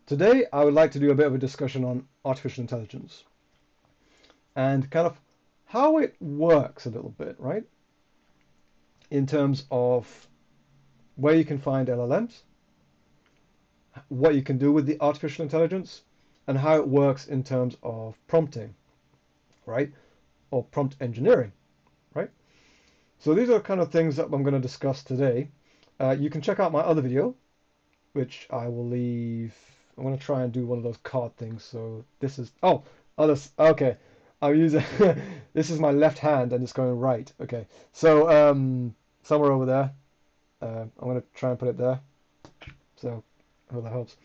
Today, I would like to do a bit of a discussion on artificial intelligence and kind of how it works a little bit, right? In terms of where you can find LLMs, what you can do with the artificial intelligence, and how it works in terms of prompting, right? Or prompt engineering, right? So these are kind of things that I'm going to discuss today. You can check out my other video, which I will leave. I'm going to try and do one of those card things. So this is, others. Okay. I'm using, this is my left hand and it's going right. Okay. So somewhere over there. I'm going to try and put it there. So I hope that helps.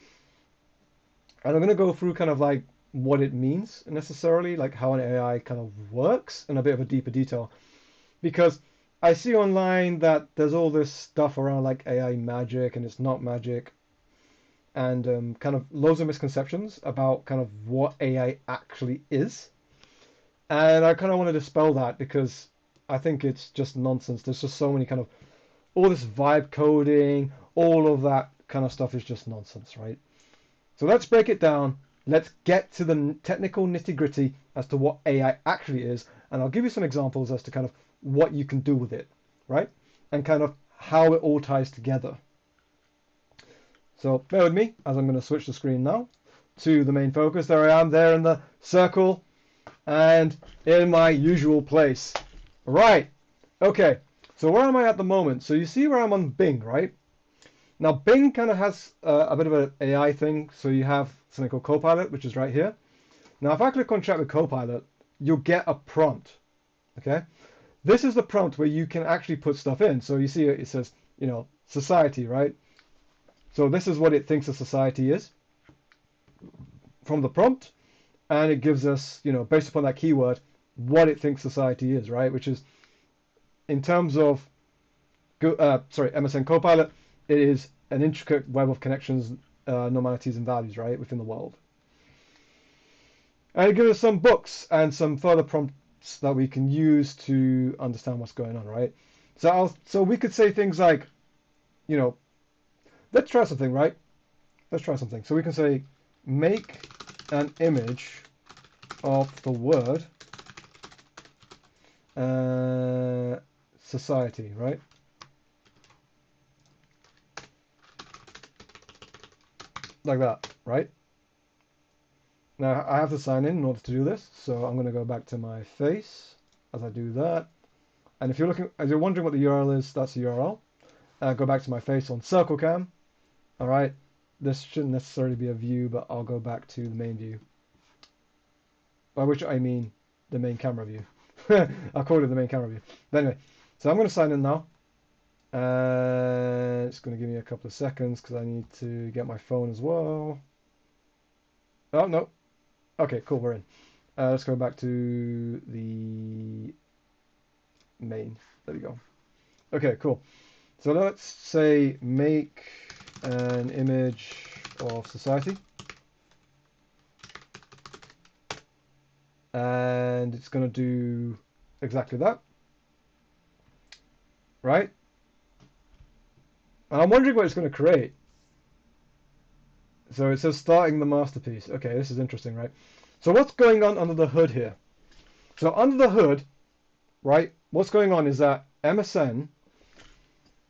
And I'm going to go through kind of like what it means necessarily, like how an AI kind of works in a bit of a deeper detail. Because I see online that there's all this stuff around like AI magic and it's not magic, and kind of loads of misconceptions about kind of what AI actually is. And I kind of want to dispel that because I think it's just nonsense. There's just so many kind of all this vibe coding, all of that kind of stuff is just nonsense, right? So let's break it down. Let's get to the technical nitty-gritty as to what AI actually is, and I'll give you some examples as to kind of what you can do with it, right? And kind of how it all ties together. So bear with me as I'm going to switch the screen now to the main focus. There I am there in the circle and in my usual place. Right. Okay. So where am I at the moment? So you see where I'm on Bing, right? Now Bing kind of has a bit of an AI thing. So you have something called Copilot, which is right here. Now if I click on chat with Copilot, you'll get a prompt. Okay. This is the prompt where you can actually put stuff in. So you see it says, society, right? So this is what it thinks a society is from the prompt, and it gives us, based upon that keyword, what it thinks society is, right? Which is, in terms of, MSN Copilot, it is an intricate web of connections, normalities, and values, right, within the world. And it gives us some books and some further prompts that we can use to understand what's going on, right? So we could say things like, let's try something, right? Let's try something. So we can say, make an image of the word society, right? Like that, right? Now I have to sign in order to do this, so I'm going to go back to my face as I do that. And if you're wondering what the URL is, that's the URL. Go back to my face on CircleCam. All right, this shouldn't necessarily be a view, but I'll go back to the main view. By which I mean the main camera view. I'll call it the main camera view. But anyway, so I'm going to sign in now. And it's going to give me a couple of seconds because I need to get my phone as well. Oh, no. Okay, cool, we're in. Let's go back to the main. There we go. Okay, cool. So let's say make an image of society. And it's going to do exactly that. Right? And I'm wondering what it's going to create. So it says starting the masterpiece. Okay, this is interesting, right? So what's going on under the hood here? So under the hood, right, what's going on is that MSN,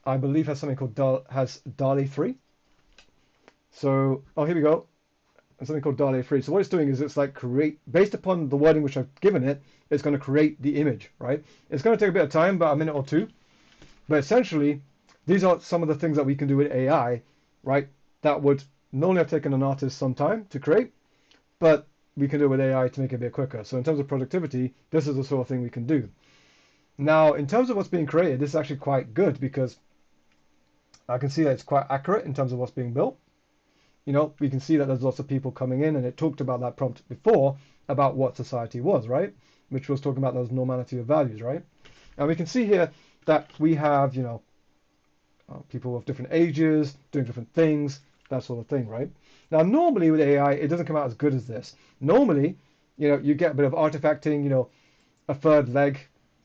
I believe, has something called DALL-E 3. So, here we go. And something called DALL-E 3. So what it's doing is it's like based upon the wording which I've given it, it's going to create the image, right? It's going to take a bit of time, about a minute or two. But essentially, these are some of the things that we can do with AI, right? That would normally have taken an artist some time to create, but we can do it with AI to make it a bit quicker. So in terms of productivity, this is the sort of thing we can do. Now, in terms of what's being created, this is actually quite good because I can see that it's quite accurate in terms of what's being built. We can see that there's lots of people coming in, and it talked about that prompt before about what society was, right? Which was talking about those normality of values, right? And we can see here that we have, people of different ages doing different things, that sort of thing, right? Now, normally with AI, it doesn't come out as good as this. Normally, you get a bit of artifacting, a third leg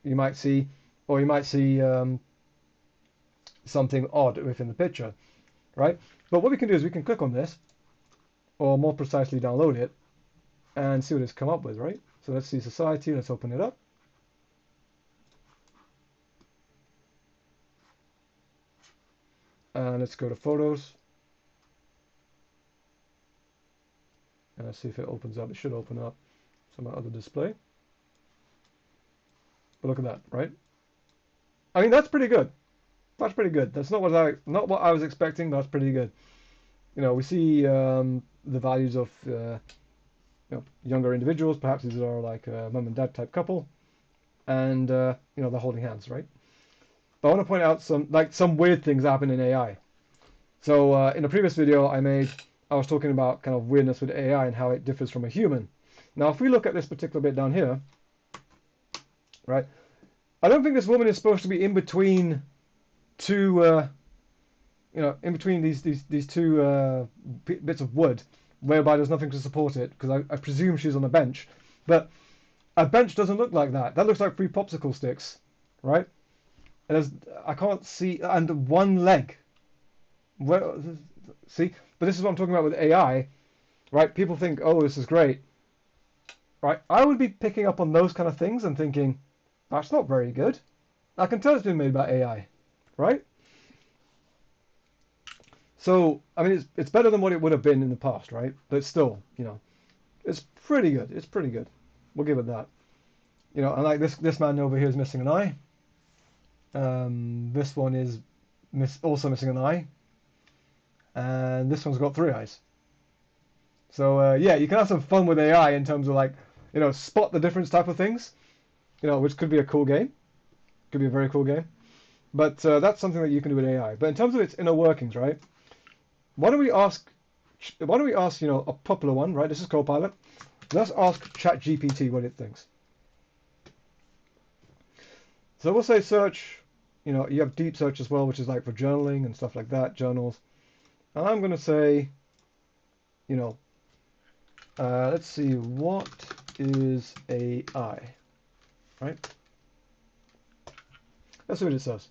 you might see, or you might see something odd within the picture, right? But what we can do is we can click on this, or more precisely download it and see what it's come up with, right? So let's see society, let's open it up. And let's go to photos. And let's see if it opens up. It should open up some other display. But look at that, right? I mean, that's pretty good. That's pretty good. That's not what I was expecting, but that's pretty good. You know, we see the values of younger individuals. Perhaps these are like a mum and dad type couple, and they're holding hands, right? But I want to point out some weird things happen in AI. So in a previous video I was talking about kind of weirdness with AI and how it differs from a human. Now, if we look at this particular bit down here, right? I don't think this woman is supposed to be in between two, in between these two bits of wood, whereby there's nothing to support it, because I presume she's on a bench. But a bench doesn't look like that. That looks like 3 popsicle sticks, right? And I can't see, and one leg. Well, see, but this is what I'm talking about with AI, right? People think, oh, this is great, right? I would be picking up on those kind of things and thinking, that's not very good. I can tell it's been made by AI, right? So, I mean, it's better than what it would have been in the past, right? But still, it's pretty good. It's pretty good. We'll give it that. And like this man over here is missing an eye. This one is also missing an eye. And this one's got 3 eyes. So yeah, you can have some fun with AI in terms of like, spot the difference type of things, which could be a cool game. Could be a very cool game. But that's something that you can do with AI. But in terms of its inner workings, right? Why don't we ask, a popular one, right? This is Copilot. Let's ask ChatGPT what it thinks. So we'll say search, you have deep search as well, which is like for journaling and stuff like that, journals. And I'm going to say, let's see, what is AI, right? Let's see what it says.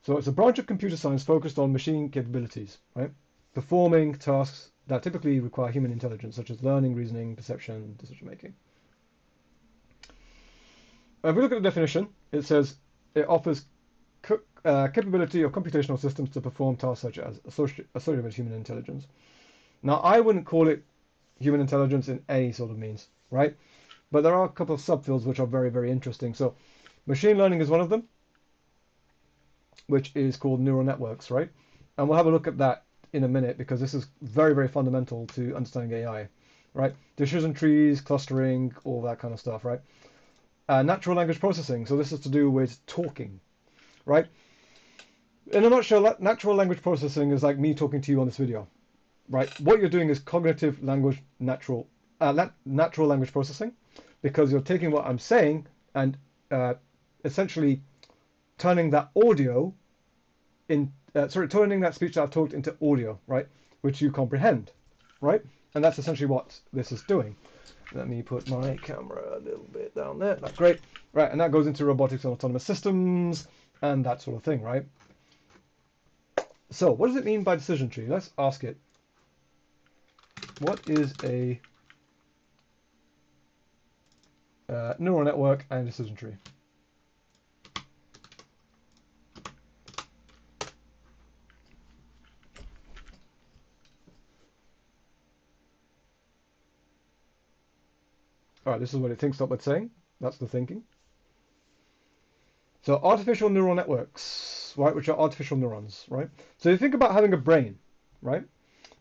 So it's a branch of computer science focused on machine capabilities, right? Performing tasks that typically require human intelligence, such as learning, reasoning, perception, decision making. If we look at the definition, it says it offers capability of computational systems to perform tasks such as associated with human intelligence. Now, I wouldn't call it human intelligence in any sort of means, right? But there are a couple of subfields which are very, very interesting. So machine learning is one of them, which is called neural networks, right? And we'll have a look at that in a minute, because this is very, very fundamental to understanding AI, right? Decision trees, clustering, all that kind of stuff, right? Natural language processing. So this is to do with talking, right? In a nutshell, natural language processing is like me talking to you on this video, right? What you're doing is cognitive language natural language processing, because you're taking what I'm saying and essentially turning that audio turning that speech that I've talked into audio, right? Which you comprehend, right? And that's essentially what this is doing. Let me put my camera a little bit down there. That's great. Right, and that goes into robotics and autonomous systems and that sort of thing, right? So what does it mean by decision tree? Let's ask it. What is a neural network and decision tree? All right, this is what it thinks up with saying. That's the thinking. So artificial neural networks, right, which are artificial neurons, right? So you think about having a brain, right?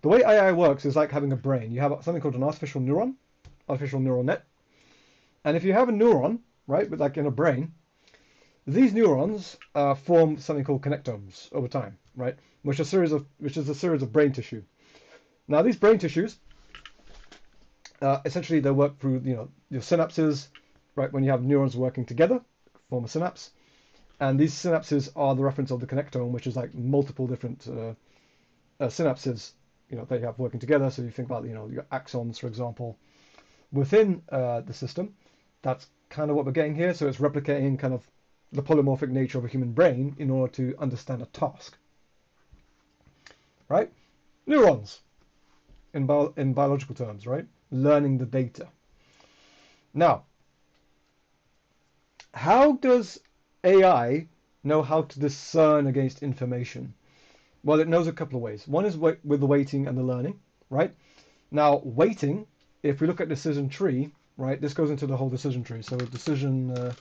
The way AI works is like having a brain. You have something called an artificial neuron, artificial neural net. And if you have a neuron, right, with like in a brain, these neurons form something called connectomes over time, right? Which is a series of brain tissue. Now these brain tissues, essentially they work through your synapses, right? When you have neurons working together, form a synapse, and these synapses are the reference of the connectome, which is like multiple different synapses, they have working together. So you think about your axons, for example, within the system. That's kind of what we're getting here. So it's replicating kind of the polymorphic nature of a human brain in order to understand a task, right? Neurons in biological terms, right? Learning the data. Now, how does AI know how to discern against information? Well, it knows a couple of ways. One is with the weighting and the learning, right? Now, weighting, if we look at decision tree, right, this goes into the whole decision tree. So decision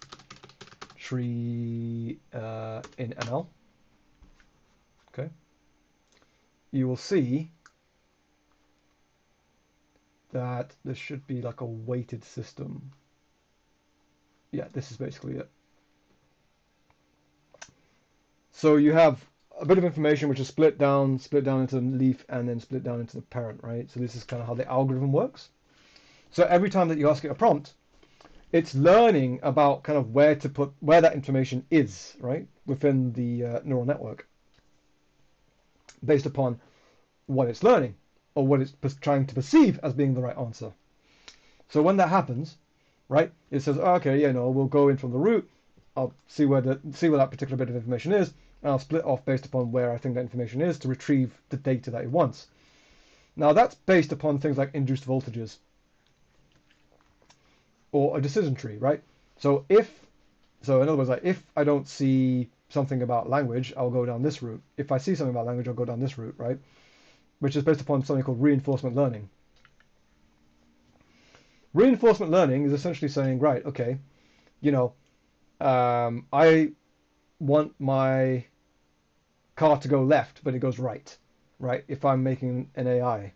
tree in ML, okay, you will see that this should be like a weighted system. Yeah, this is basically it. So you have a bit of information which is split down into the leaf, and then split down into the parent, right? So this is kind of how the algorithm works. So every time that you ask it a prompt, it's learning about kind of where that information is, right, within the neural network, based upon what it's learning or what it's trying to perceive as being the right answer. So when that happens, right, it says, oh, okay, yeah, no, we'll go in from the root. I'll see where that particular bit of information is, and I'll split off based upon where I think that information is to retrieve the data that it wants. Now that's based upon things like induced voltages or a decision tree, right? So in other words, like if I don't see something about language, I'll go down this route. If I see something about language, I'll go down this route, right? Which is based upon something called reinforcement learning. Reinforcement learning is essentially saying, right, okay, you know, I want my car to go left, but it goes right, right? If I'm making an AI,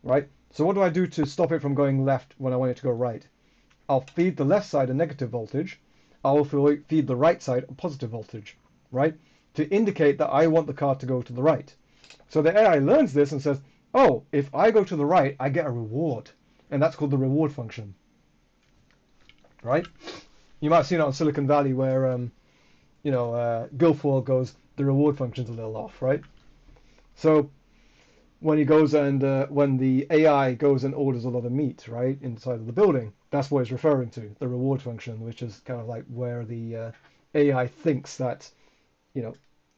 right? So what do I do to stop it from going left when I want it to go right? I'll feed the left side a negative voltage. I will feed the right side a positive voltage, right? To indicate that I want the car to go to the right. So the AI learns this and says, oh, if I go to the right, I get a reward. And that's called the reward function, right? You might have seen it on Silicon Valley where, Guilfoyle goes, the reward function's a little off, right? So when he goes and when the AI goes and orders a lot of meat, right, inside of the building, that's what it's referring to, the reward function, which is kind of like where the AI thinks that,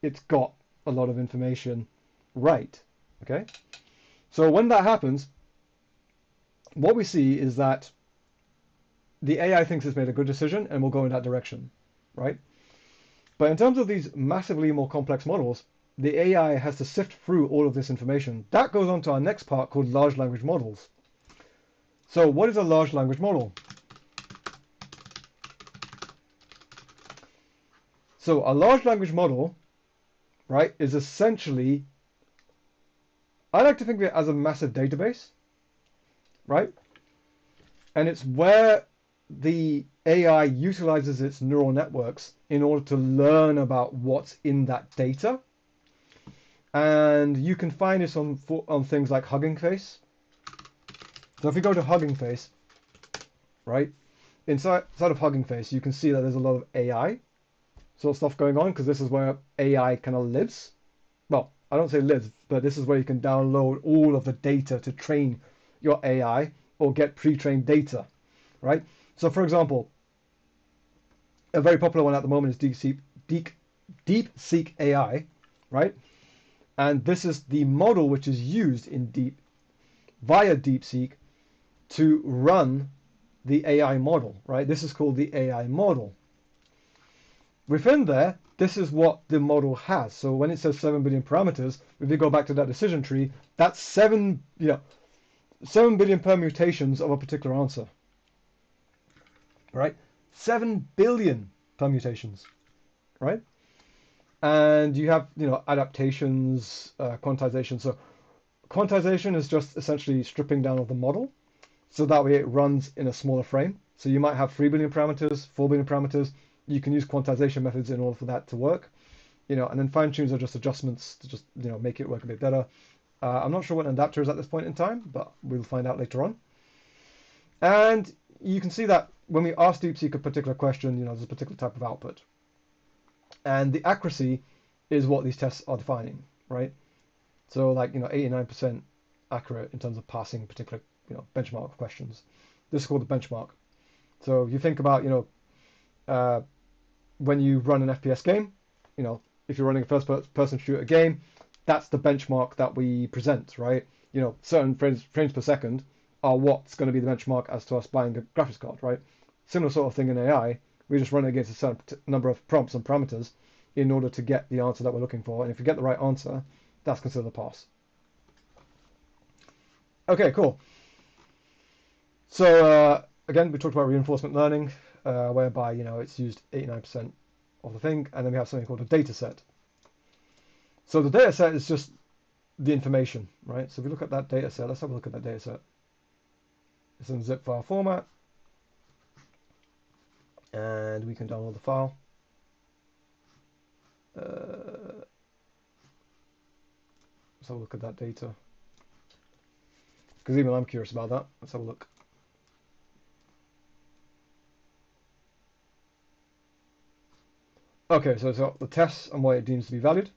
it's got a lot of information right, okay? So when that happens, what we see is that the AI thinks it's made a good decision and will go in that direction, right? But in terms of these massively more complex models, the AI has to sift through all of this information. That goes on to our next part called large language models. So what is a large language model? So a large language model, right, is essentially, I like to think of it as a massive database, right? And it's where the AI utilizes its neural networks in order to learn about what's in that data. And you can find this on things like Hugging Face. So if we go to Hugging Face, right, inside of Hugging Face, you can see that there's a lot of AI sort of stuff going on, because this is where AI kind of lives. Well, I don't say lives, but this is where you can download all of the data to train your AI or get pre-trained data, right? So for example, a very popular one at the moment is DeepSeek AI, right? And this is the model which is used via DeepSeek to run the AI model, right? This is called the AI model. Within there, this is what the model has. So when it says 7 billion parameters, if you go back to that decision tree, that's 7 billion permutations of a particular answer, right? 7 billion permutations, right? And you have, adaptations, quantization. So quantization is just essentially stripping down of the model, so that way it runs in a smaller frame. So you might have 3 billion parameters, 4 billion parameters. You can use quantization methods in order for that to work, and then fine tunes are just adjustments to just, make it work a bit better. I'm not sure what an adapter is at this point in time, but we'll find out later on. And you can see that when we ask DeepSeek a particular question, there's a particular type of output. And the accuracy is what these tests are defining, right? So like, 89% accurate in terms of passing particular, benchmark questions. This is called the benchmark. So if you think about, when you run an FPS game, if you're running a first-person shooter game, that's the benchmark that we present, right? You know, certain frames per second are what's going to be the benchmark as to us buying a graphics card, right? Similar sort of thing in AI. We just run it against a certain number of prompts and parameters in order to get the answer that we're looking for. And if we get the right answer, that's considered a pass. Okay, cool. So again, we talked about reinforcement learning, whereby, you know, it's used 89% of the thing, and then we have something called a data set. So the data set is just the information, right? So if we look at that data set, let's have a look at that data set. It's in zip file format, and we can download the file. Let's have a look at that data, because even I'm curious about that. Let's have a look. Okay, so it's got the tests and what it deems to be valid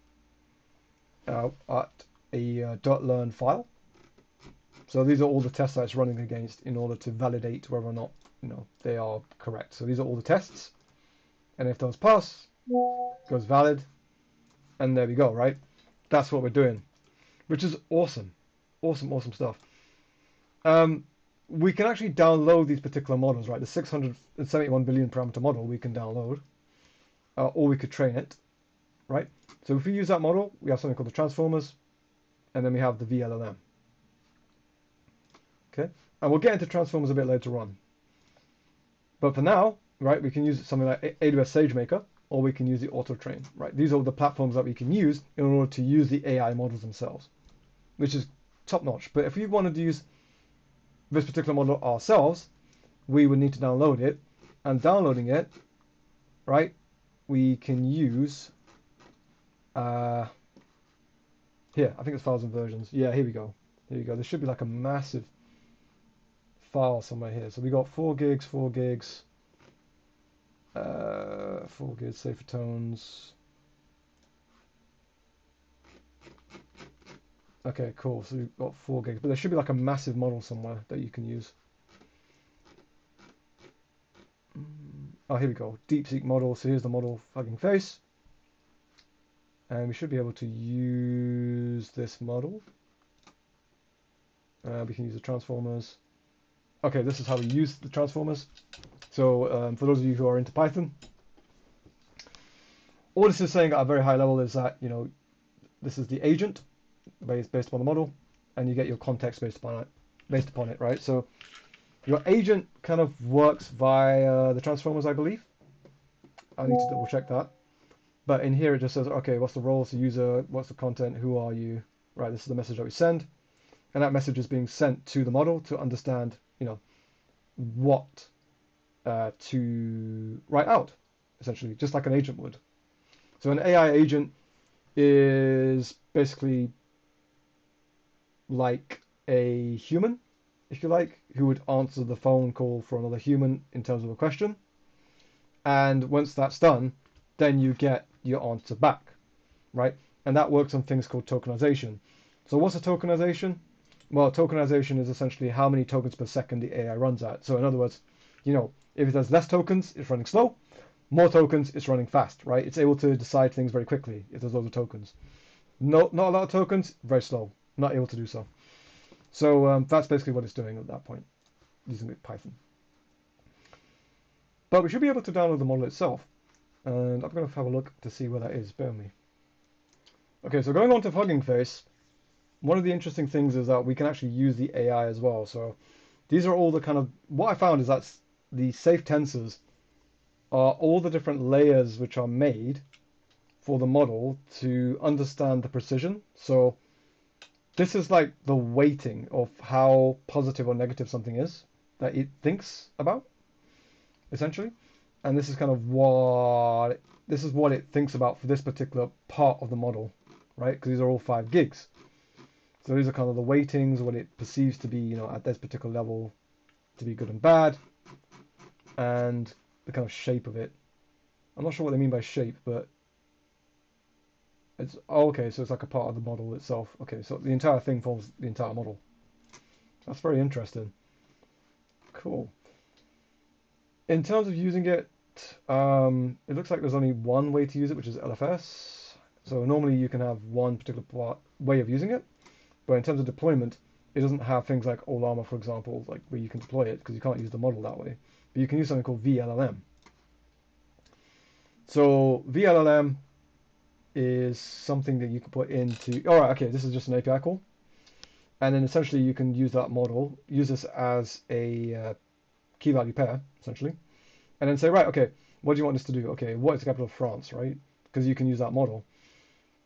at a .learn file. So these are all the tests that it's running against in order to validate whether or not, you know, they are correct. So these are all the tests, and if those pass, it goes valid, and there we go, right? That's what we're doing, which is awesome, awesome stuff. We can actually download these particular models, right? The 671 billion parameter model we can download, or we could train it, right? So if we use that model, we have something called the transformers, and then we have the VLLM. Okay, and we'll get into transformers a bit later on. But for now, right, we can use something like AWS SageMaker, or we can use the AutoTrain, right? These are the platforms that we can use in order to use the AI models themselves, which is top notch. But if we wanted to use this particular model ourselves, we would need to download it, and downloading it, right, we can use here, I think it's files and versions. Yeah, here we go. Here you go. There should be like a massive file somewhere here. So we got 4 gigs, 4 gigs, 4 gigs, safer tones. Okay, cool. So we've got 4 gigs, but there should be like a massive model somewhere that you can use. Oh, here we go. DeepSeek model. So here's the model Hugging Face. And we should be able to use this model. We can use the transformers. Okay, this is how we use the transformers. So for those of you who are into Python, all this is saying at a very high level is that, you know, this is the agent based upon the model, and you get your context based upon it, right? So your agent kind of works via the transformers, I believe. I need to double check that. But in here it just says, okay, what's the role of the user, what's the content, who are you, right? This is the message that we send, and that message is being sent to the model to understand, you know, what to write out, essentially, just like an agent would. So an AI agent is basically like a human, if you like, who would answer the phone call for another human in terms of a question. And once that's done, then you get your answer back, right? And that works on things called tokenization. So what's a tokenization? Well, tokenization is essentially how many tokens per second the AI runs at. So in other words, you know, if it has less tokens, it's running slow. More tokens, it's running fast, right? It's able to decide things very quickly if there's loads of tokens. Not a lot of tokens, very slow, not able to do so. So that's basically what it's doing at that point, using Python. But we should be able to download the model itself. And I'm going to have a look to see where that is. Bear with me. Okay, so going on to Hugging Face, one of the interesting things is that we can actually use the AI as well. So these are all the kind of, what I found is that the safe tensors are all the different layers which are made for the model to understand the precision. So this is like the weighting of how positive or negative something is that it thinks about, essentially. And this is kind of what it thinks about for this particular part of the model, right? Because these are all 5 gigs. So these are kind of the weightings, what it perceives to be, you know, at this particular level to be good and bad, and the kind of shape of it. I'm not sure what they mean by shape, but it's, oh, okay, so it's like a part of the model itself. Okay, so the entire thing forms the entire model. That's very interesting. Cool. In terms of using it, it looks like there's only one way to use it, which is LFS. So normally you can have one particular way of using it, but in terms of deployment, it doesn't have things like Olama, for example, like where you can deploy it because you can't use the model that way. But you can use something called VLLM. So VLLM is something that you can put into. All right, okay, this is just an API call, and then essentially you can use that model, use this as a key value pair, essentially, and then say, right, okay, what do you want this to do? Okay, what is the capital of France, right? Because you can use that model.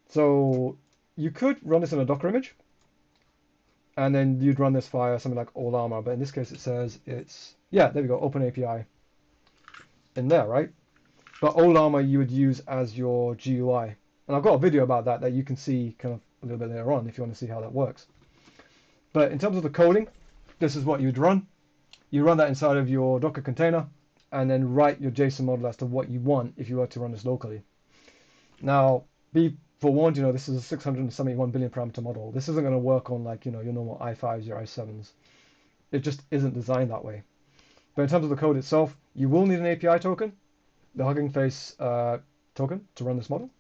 So you could run this in a Docker image, and then you'd run this via something like Olama, but in this case it says it's, yeah, there we go, Open API in there, right? But Olama you would use as your GUI. And I've got a video about that you can see kind of a little bit later on if you want to see how that works. But in terms of the coding, this is what you'd run. You run that inside of your Docker container and then write your JSON model as to what you want if you were to run this locally. Now, be forewarned, this is a 671 billion parameter model. This isn't going to work on like, your normal i5s, your i7s. It just isn't designed that way. But in terms of the code itself, you will need an API token, the Hugging Face token to run this model.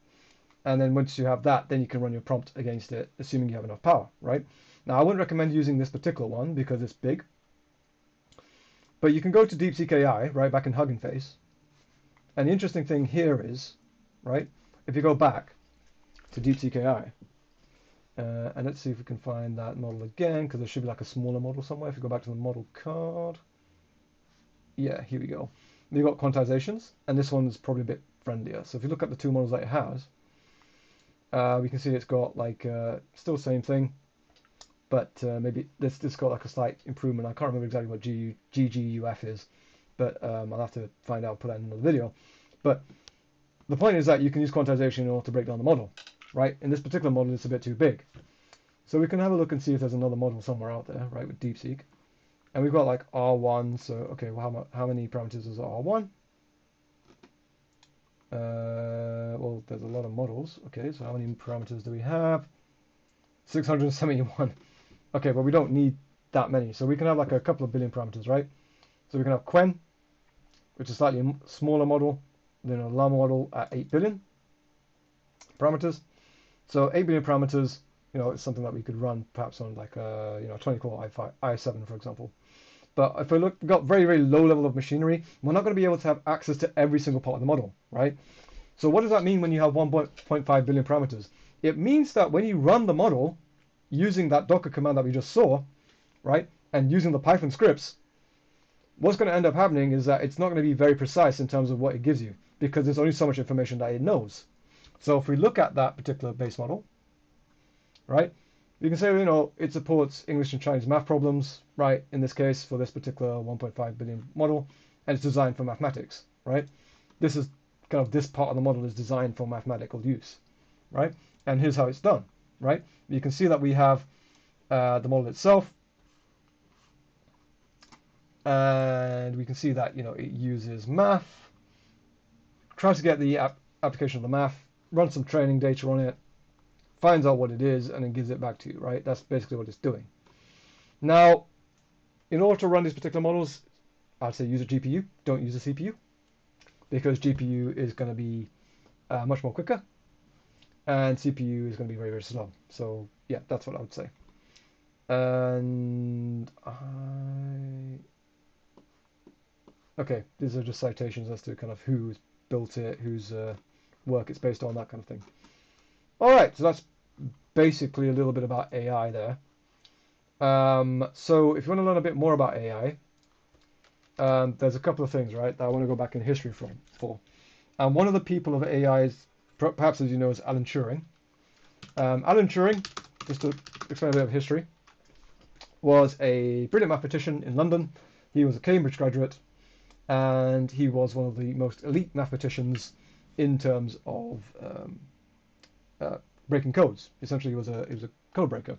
And then once you have that, then you can run your prompt against it, assuming you have enough power, right? Now, I wouldn't recommend using this particular one because it's big. But you can go to DeepSeek AI, right, back in Hugging Face. And the interesting thing here is, right, if you go back to DeepSeek AI, and let's see if we can find that model again, because there should be like a smaller model somewhere. If you go back to the model card, yeah, here we go. You've got quantizations, and this one's probably a bit friendlier. So if you look at the two models that it has, we can see it's got like still same thing, but maybe this got like a slight improvement. I can't remember exactly what GGUF is, but I'll have to find out, put that in another video. But the point is that you can use quantization in order to break down the model, right? In this particular model, it's a bit too big. So we can have a look and see if there's another model somewhere out there, right, with DeepSeek. And we've got like R1, so okay, well, how many parameters is R1? Well, there's a lot of models. Okay, so how many parameters do we have? 671. Okay, but we don't need that many. So we can have like a couple of billion parameters, right? So we can have Quen, which is a slightly smaller model than a Llama model at 8 billion parameters. So 8 billion parameters, it's something that we could run perhaps on like a 20-core i7, for example. But if we we've got very, very low level of machinery, we're not going to be able to have access to every single part of the model, right? So what does that mean when you have 1.5 billion parameters? It means that when you run the model using that Docker command that we just saw, right, and using the Python scripts, what's going to end up happening is that it's not going to be very precise in terms of what it gives you because there's only so much information that it knows. So if we look at that particular base model, right, we can say, it supports English and Chinese math problems, right, in this case for this particular 1.5 billion model, and it's designed for mathematics, right? This is kind of this part of the model is designed for mathematical use, right? And here's how it's done, right? You can see that we have the model itself, and we can see that, it uses math, tries to get the application of the math, runs some training data on it, finds out what it is, and then gives it back to you, right? That's basically what it's doing. Now, in order to run these particular models, I'd say use a GPU, don't use a CPU, because GPU is going to be much more quicker, and CPU is going to be very, very slow. So, yeah, that's what I would say. And okay, these are just citations as to kind of who's built it, whose work it's based on, that kind of thing. All right, so that's basically a little bit about AI there. So if you want to learn a bit more about AI, there's a couple of things, right, that I want to go back in history for. And one of the people of AI is, perhaps as you know, is Alan Turing. Alan Turing, just to explain a bit of history, was a brilliant mathematician in London. He was a Cambridge graduate, and he was one of the most elite mathematicians in terms of breaking codes. Essentially, he was a code breaker.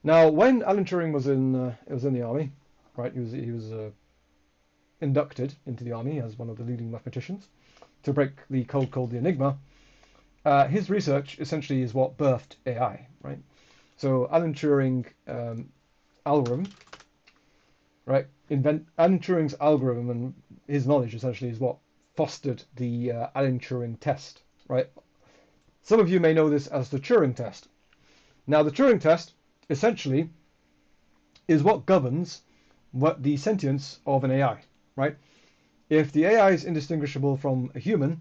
Now, when Alan Turing was in the army, right? He was inducted into the army as one of the leading mathematicians to break the code called the Enigma. His research essentially is what birthed AI, right? So Alan Turing algorithm, right? Alan Turing's algorithm and his knowledge essentially is what fostered the Alan Turing test, right? Some of you may know this as the Turing test. Now, the Turing test essentially is what governs what the sentience of an AI, right? If the AI is indistinguishable from a human,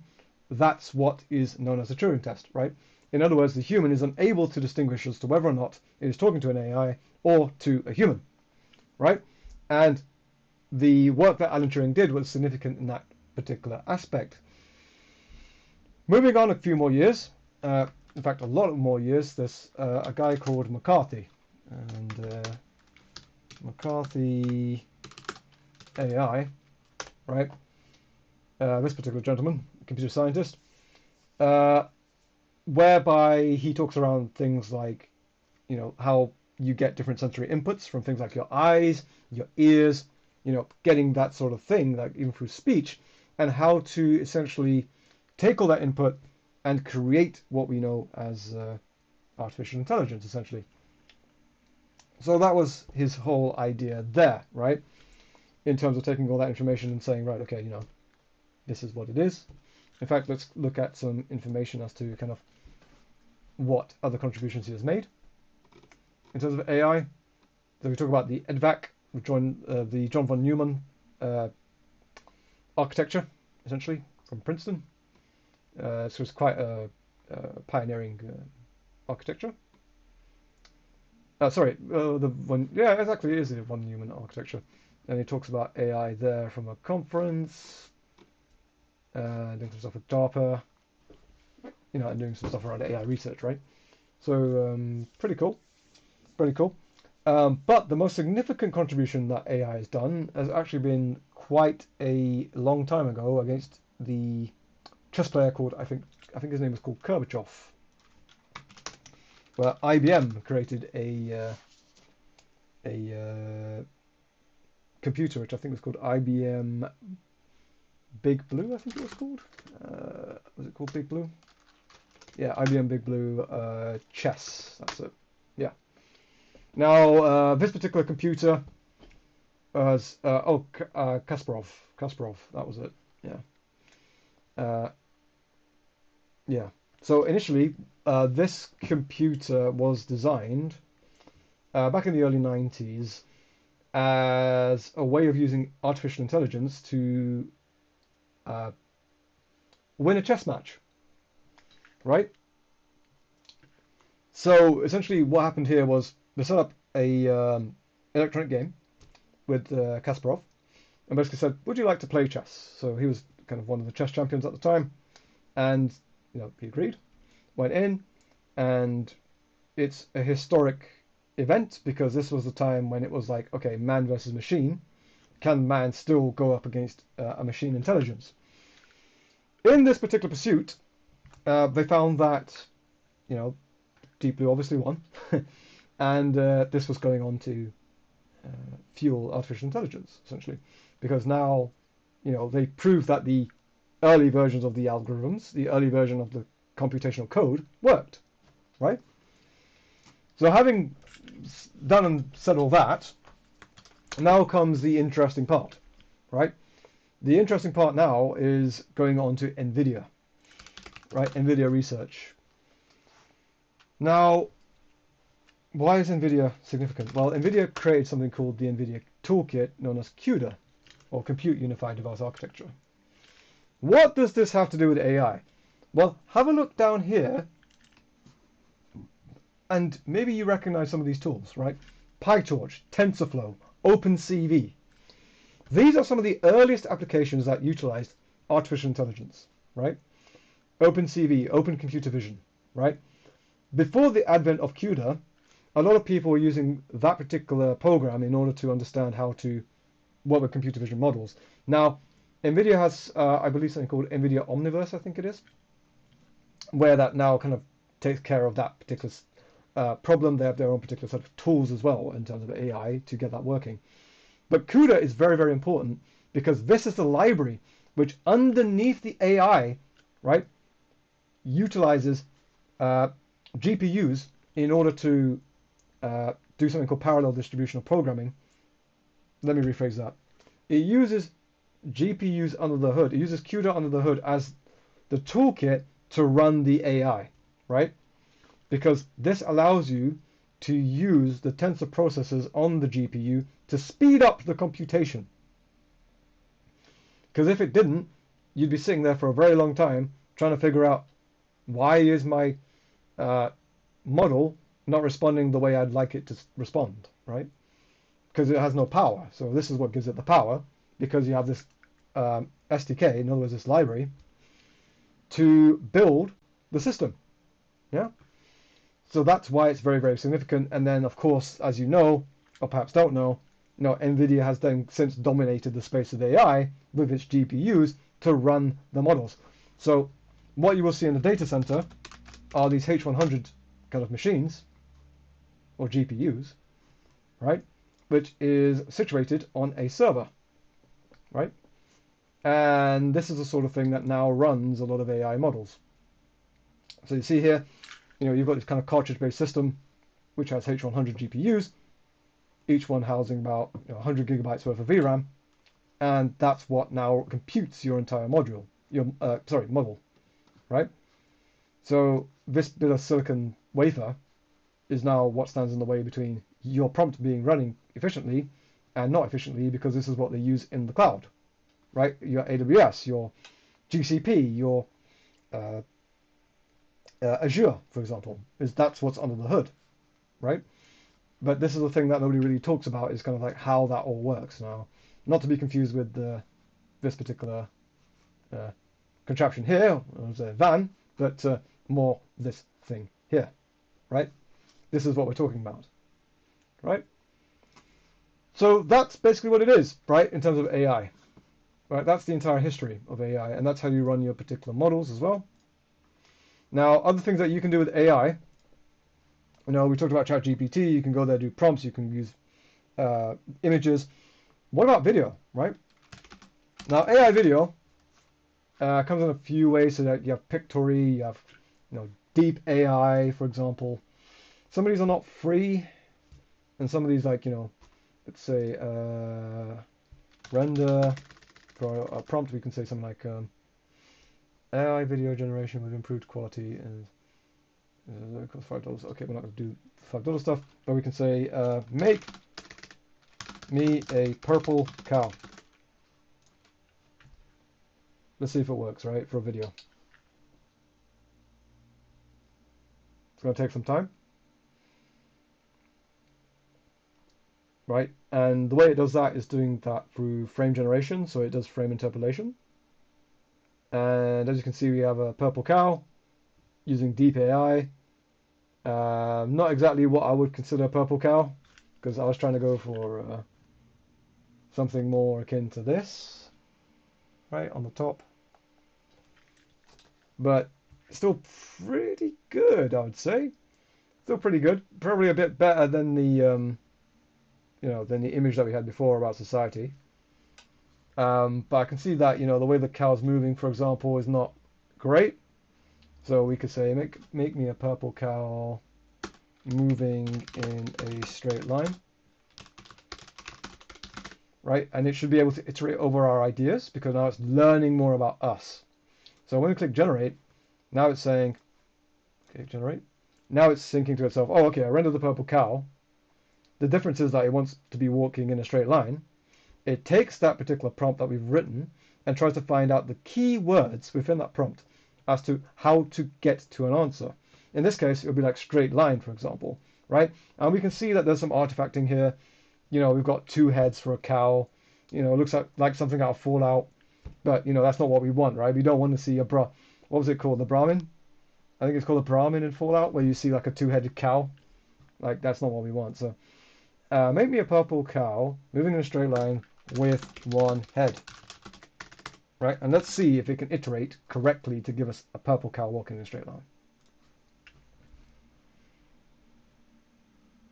that's what is known as the Turing test, right? In other words, the human is unable to distinguish as to whether or not it is talking to an AI or to a human, right? And the work that Alan Turing did was significant in that particular aspect. Moving on a few more years, in fact a lot more years, there's a guy called McCarthy, and McCarthy AI, right? This particular gentleman, computer scientist, whereby he talks around things like, how you get different sensory inputs from things like your eyes, your ears, getting that sort of thing, like even through speech, and how to essentially take all that input and create what we know as artificial intelligence, essentially. So that was his whole idea there, right? In terms of taking all that information and saying, right, okay, this is what it is. In fact, let's look at some information as to kind of what other contributions he has made. In terms of AI, so we talk about the EDVAC, the John von Neumann architecture, essentially, from Princeton. So it's quite a pioneering architecture. Sorry, exactly, it is the von Neumann architecture. And he talks about AI there from a conference, doing some stuff with DARPA, and doing some stuff around AI research, right? So pretty cool. But the most significant contribution that AI has done has actually been quite a long time ago against the chess player called, I think his name was called Gorbachev, where IBM created a computer which I think was called IBM Big Blue, I think it was called. Was it called Big Blue? Yeah, IBM Big Blue chess, that's it. Yeah. Now, this particular computer was, Kasparov, that was it, yeah. Yeah, so initially, this computer was designed back in the early 90s as a way of using artificial intelligence to win a chess match, right? So essentially what happened here was they set up a electronic game with Kasparov and basically said, would you like to play chess? So he was kind of one of the chess champions at the time, and he agreed, went in, and it's a historic event because this was the time when it was like, okay, man versus machine. Can man still go up against a machine intelligence? In this particular pursuit, they found that, Deep Blue obviously won, and this was going on to fuel artificial intelligence, essentially, because now, they proved that the early versions of the algorithms, the early version of the computational code worked, right? So having done and said all that, now comes the interesting part, right? The interesting part now is going on to NVIDIA, right? NVIDIA research. Now, why is NVIDIA significant? Well, NVIDIA created something called the NVIDIA Toolkit, known as CUDA, or Compute Unified Device Architecture. What does this have to do with AI? Well, have a look down here, and maybe you recognize some of these tools, right? PyTorch, TensorFlow, OpenCV. These are some of the earliest applications that utilized artificial intelligence, right? OpenCV, Open Computer Vision, right? Before the advent of CUDA, a lot of people were using that particular program in order to understand how to work with computer vision models. Now, NVIDIA has, I believe, something called NVIDIA Omniverse, I think it is, where that now kind of takes care of that particular problem. They have their own particular set of tools as well in terms of AI to get that working. But CUDA is very, very important because this is the library which underneath the AI, right, utilizes GPUs in order to do something called parallel distributional programming. Let me rephrase that. It uses GPUs under the hood. It uses CUDA under the hood as the toolkit to run the AI, right? Because this allows you to use the tensor processors on the GPU to speed up the computation. Because if it didn't, you'd be sitting there for a very long time trying to figure out, why is my model not responding the way I'd like it to respond, right? Because it has no power. So this is what gives it the power, because you have this SDK, in other words, this library, to build the system. Yeah. So that's why it's very, very significant. And then, of course, as you know, or perhaps don't know, NVIDIA has then since dominated the space of AI with its GPUs to run the models. So what you will see in the data center are these H100 kind of machines, or GPUs, right, which is situated on a server, right? And this is the sort of thing that now runs a lot of AI models. So you see here, you've got this kind of cartridge-based system which has H100 GPUs, each one housing about 100 gigabytes worth of VRAM, and that's what now computes your entire module, model, right? So this bit of silicon wafer is now what stands in the way between your prompt being running efficiently and not efficiently, because this is what they use in the cloud, right? Your AWS, your GCP, your Azure, for example, that's what's under the hood, right? But this is the thing that nobody really talks about, is kind of like how that all works. Now, not to be confused with this particular contraption here, or a van, but more this thing here, right? This is what we're talking about, right? So that's basically what it is, right, in terms of AI, right? That's the entire history of AI, and that's how you run your particular models as well. Now, other things that you can do with AI, we talked about ChatGPT. You can go there, do prompts. You can use images. What about video, right? Now, AI video comes in a few ways. So that you have Pictory, you have Deep AI, for example. Some of these are not free, and some of these, like let's say render for a prompt, we can say something like AI video generation with improved quality and costs $5. Okay, we're not going to do $5 stuff, but we can say make me a purple cow. Let's see if it works, right, for a video. It's going to take some time, right? And the way it does that is doing that through frame generation, so it does frame interpolation. And as you can see, we have a purple cow using Deep AI. Not exactly what I would consider a purple cow, because I was trying to go for something more akin to this, right, on the top. But still pretty good, I would say. Still pretty good. Probably a bit better than the than the image that we had before about society. But I can see that the way the cow's moving, for example, is not great. So we could say make me a purple cow moving in a straight line, right? And it should be able to iterate over our ideas, because now it's learning more about us. So when we click generate, now it's saying, okay, generate. Now it's thinking to itself, oh, okay, I rendered the purple cow. The difference is that it wants to be walking in a straight line. It takes that particular prompt that we've written and tries to find out the key words within that prompt as to how to get to an answer. In this case, it would be like straight line, for example, right? And we can see that there's some artifacting here. We've got two heads for a cow. It looks like something out of Fallout, but that's not what we want, right? We don't want to see what was it called? The Brahmin? I think it's called a Brahmin in Fallout, where you see like a two-headed cow. Like, that's not what we want. So make me a purple cow moving in a straight line with one head, right? And let's see if it can iterate correctly to give us a purple cow walking in a straight line.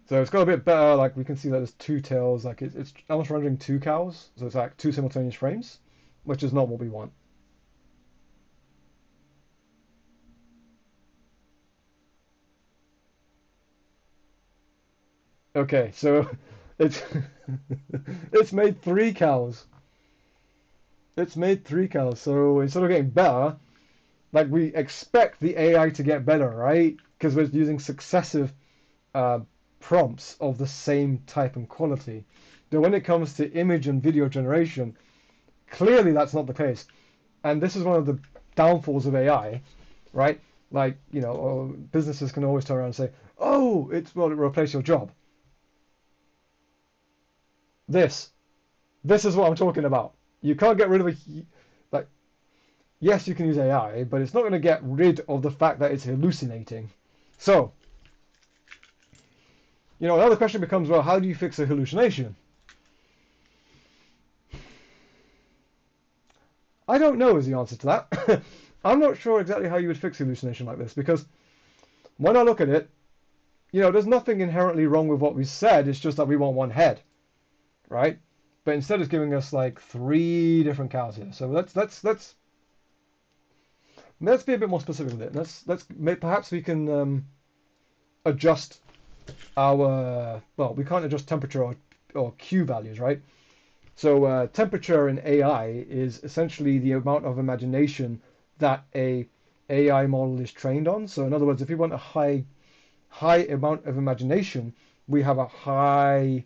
So it's got a bit better. Like, we can see that there's two tails. Like, it's almost rendering two cows. So it's like two simultaneous frames, which is not what we want. Okay, so it's it's made three cows. It's made three cows. So instead of getting better, like we expect the AI to get better, right? Because we're using successive prompts of the same type and quality. But when it comes to image and video generation, clearly that's not the case. And this is one of the downfalls of AI, right? Like, businesses can always turn around and say, oh, it'll replace your job. This is what I'm talking about. You can't get rid of like, yes, you can use AI, but it's not going to get rid of the fact that it's hallucinating. So, now the question becomes, well, how do you fix a hallucination? I don't know is the answer to that. I'm not sure exactly how you would fix hallucination like this, because when I look at it, there's nothing inherently wrong with what we said. It's just that we want one head, right? But instead it's giving us like 3 different cows here. So let's be a bit more specific with it. Perhaps we can adjust our, well, we can't adjust temperature or Q values, right? So temperature in AI is essentially the amount of imagination that a AI model is trained on. So in other words, if you want a high amount of imagination, we have a high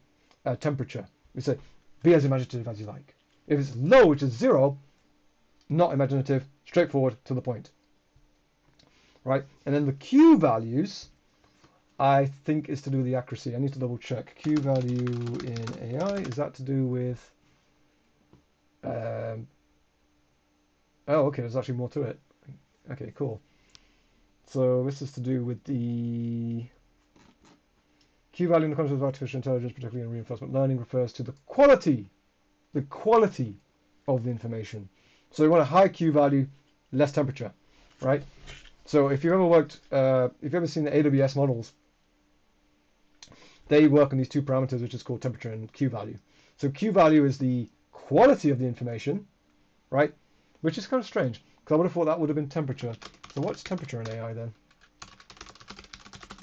temperature. We say, be as imaginative as you like. If it's low, which is 0, not imaginative, straightforward, to the point. Right? And then the Q values, I think, is to do with the accuracy. I need to double check. Q value in AI, is that to do with... oh, okay, there's actually more to it. Okay, cool. So this is to do with the Q value in the context of artificial intelligence, particularly in reinforcement learning, refers to the quality of the information. So you want a high Q value, less temperature, right? So if you've ever seen the AWS models, they work on these 2 parameters, which is called temperature and Q value. So Q value is the quality of the information, right? Which is kind of strange, because I would have thought that would have been temperature. So what's temperature in AI then?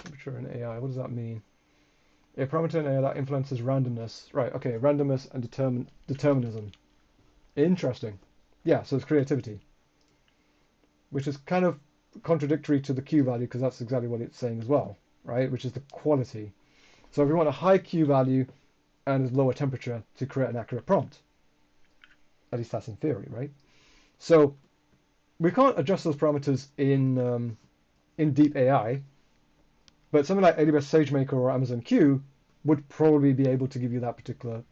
Temperature in AI, what does that mean? A parameter in AI that influences randomness. Right, okay, randomness and determinism. Interesting. Yeah, so it's creativity. Which is kind of contradictory to the Q value, because that's exactly what it's saying as well, right? Which is the quality. So if you want a high Q value and a lower temperature to create an accurate prompt, at least that's in theory, right? So we can't adjust those parameters in deep AI, but something like AWS SageMaker or Amazon Q would probably be able to give you that particular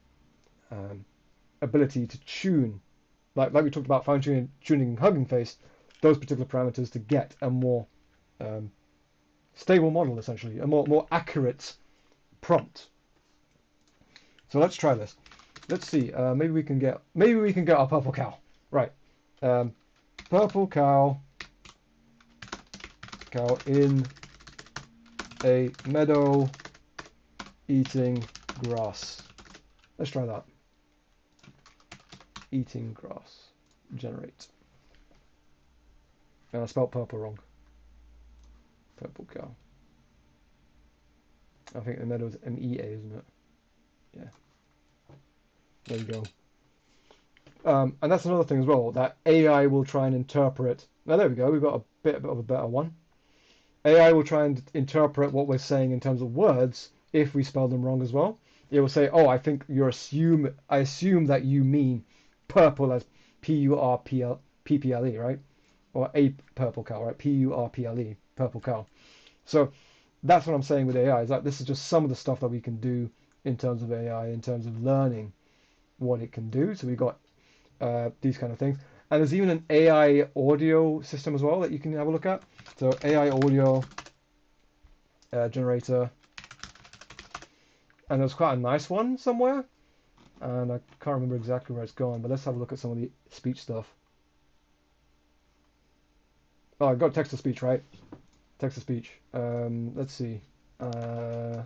ability to tune, like we talked about fine-tuning and Hugging Face, those particular parameters to get a more stable model, essentially, a more accurate prompt. So let's try this. Let's see. Maybe we can get our purple cow. Right. Purple cow in a meadow eating grass. Let's try that. Eating grass. Generate. And I spelled purple wrong. Purple cow. I think the meadow is MEA, isn't it? Yeah. There you go. And that's another thing as well, that AI will try and interpret. Now there we go, we've got a bit of a better one. AI will try and interpret what we're saying in terms of words if we spell them wrong as well. It will say, oh, I think I assume that you mean purple as P-U-R-P-L-E, right? Or a purple cow, right? P-U-R-P-L-E, purple cow. So that's what I'm saying with AI, is that this is just some of the stuff that we can do in terms of AI, in terms of learning what it can do. So we've got these kind of things. And there's even an AI audio system as well that you can have a look at. So AI audio generator. And there's quite a nice one somewhere. And I can't remember exactly where it's gone, but let's have a look at some of the speech stuff. Oh, I got text to speech, right? Text to speech. Let's see. The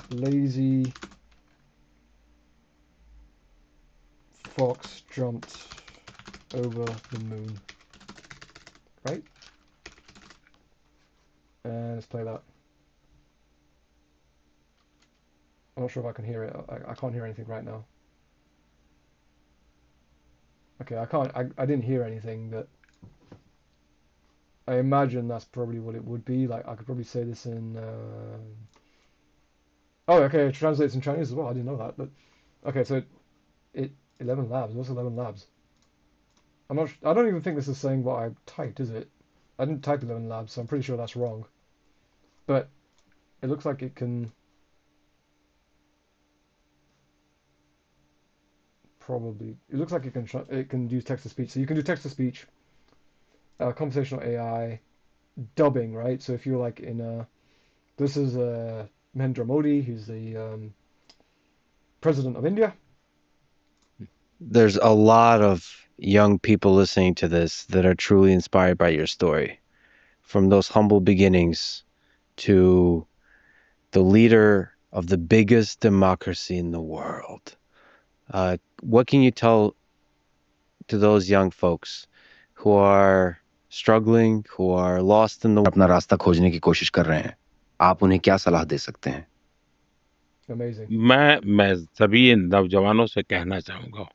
lazy fox jumped over the moon. Right? And let's play that. I'm not sure if I can hear it. I can't hear anything right now. Okay, I didn't hear anything, but I imagine that's probably what it would be. Like I could probably say this in. Oh, okay, it translates in Chinese as well. I didn't know that, but okay, so it 11 labs. What's 11 labs? I'm not. I don't even think this is saying what I typed, is it? I didn't type 11 labs, so I'm pretty sure that's wrong. But it looks like it can probably. It looks like it can use text to speech. So you can do text to speech, conversational AI, dubbing, right? So if you're like in a, this is Mahendra Modi, who's the president of India. There's a lot of young people listening to this that are truly inspired by your story. From those humble beginnings to the leader of the biggest democracy in the world. What can you tell to those young folks who are struggling, who are lost in the अपना रास्ता खोजने की कोशिश कर रहे हैं? आप उन्हें क्या सलाह दे सकते हैं? Amazing. मैं सभी नौजवानों से कहना चाहूँगा,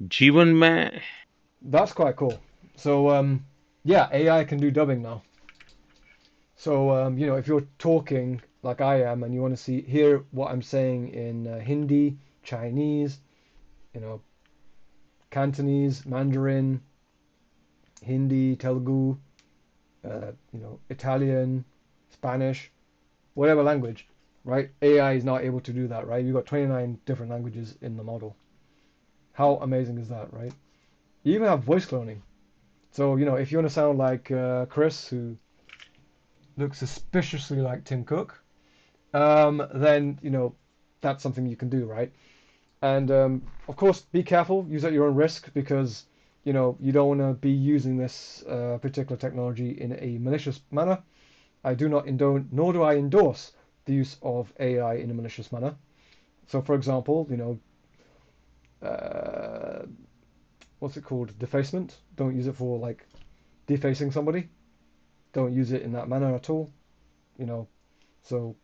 जीवन में That's quite cool. So yeah, AI can do dubbing now. So if you're talking like I am and you want to hear what I'm saying in Hindi, Chinese, you know, Cantonese, Mandarin, Hindi, Telugu, Italian, Spanish, whatever language, right? AI is not able to do that, right? You've got 29 different languages in the model. How amazing is that, right? You even have voice cloning. So, if you want to sound like Chris, who looks suspiciously like Tim Cook, then, that's something you can do, right? And of course, be careful, use at your own risk because, you don't want to be using this particular technology in a malicious manner. I do not endorse, nor do I endorse the use of AI in a malicious manner. So, for example, what's it called? Defacement. Don't use it for like defacing somebody. Don't use it in that manner at all. You know, so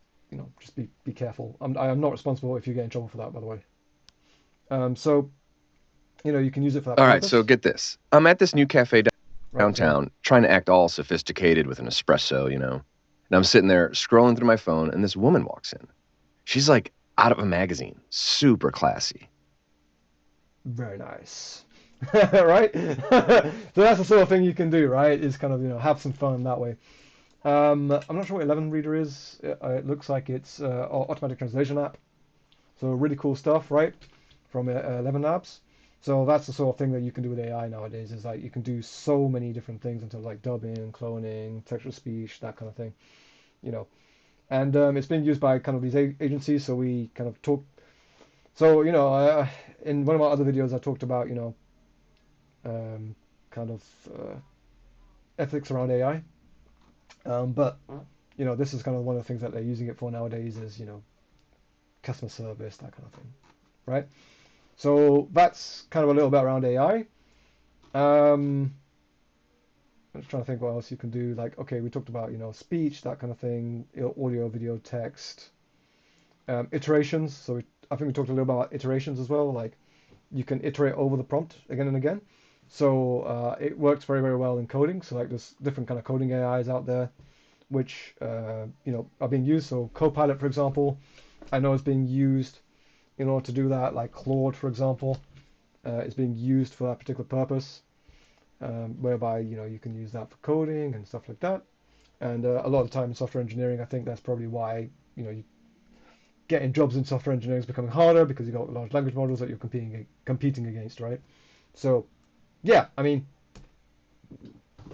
just be careful. I am not responsible if you get in trouble for that, by the way. So you can use it for that All right, so purpose, get this. I'm at this new cafe right? So downtown, trying to act all sophisticated with an espresso. And I'm sitting there scrolling through my phone, and this woman walks in. She's like out of a magazine, super classy. very nice, right? So that's the sort of thing you can do, right? Is kind of have some fun that way. I'm not sure what 11 Reader is. It looks like it's automatic translation app. So really cool stuff, right? From 11 Labs. So that's the sort of thing that you can do with AI nowadays. Is like you can do so many different things into like dubbing, cloning, textual speech, that kind of thing. You know, and it's being used by kind of these agencies. So we kind of talk. So in one of my other videos, I talked about kind of ethics around AI. But this is kind of one of the things that they're using it for nowadays is customer service, that kind of thing, right? So that's kind of a little bit around AI. I'm just trying to think what else you can do. Like, okay, we talked about speech, that kind of thing, audio, video, text, iterations. So I think we talked a little about iterations as well. Like you can iterate over the prompt again and again. So it works very, very well in coding. So like there's different kind of coding AIs out there, which are being used. So Copilot, for example, I know is being used in order to do that. Like Claude, for example, is being used for that particular purpose, whereby you can use that for coding and stuff like that. And a lot of the time in software engineering, I think that's probably why you getting jobs in software engineering is becoming harder because you've got large language models that you're competing against, right? So yeah, I mean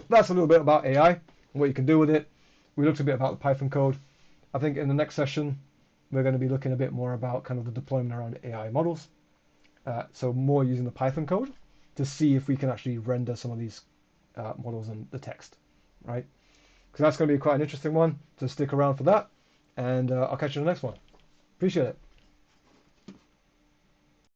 that's a little bit about AI and what you can do with it. We looked a bit about the Python code. I think in the next session we're going to be looking a bit more about kind of the deployment around AI models. So more using the Python code to see if we can actually render some of these models in the text, right? Because that's going to be quite an interesting one. So stick around for that, and I'll catch you in the next one. Appreciate it.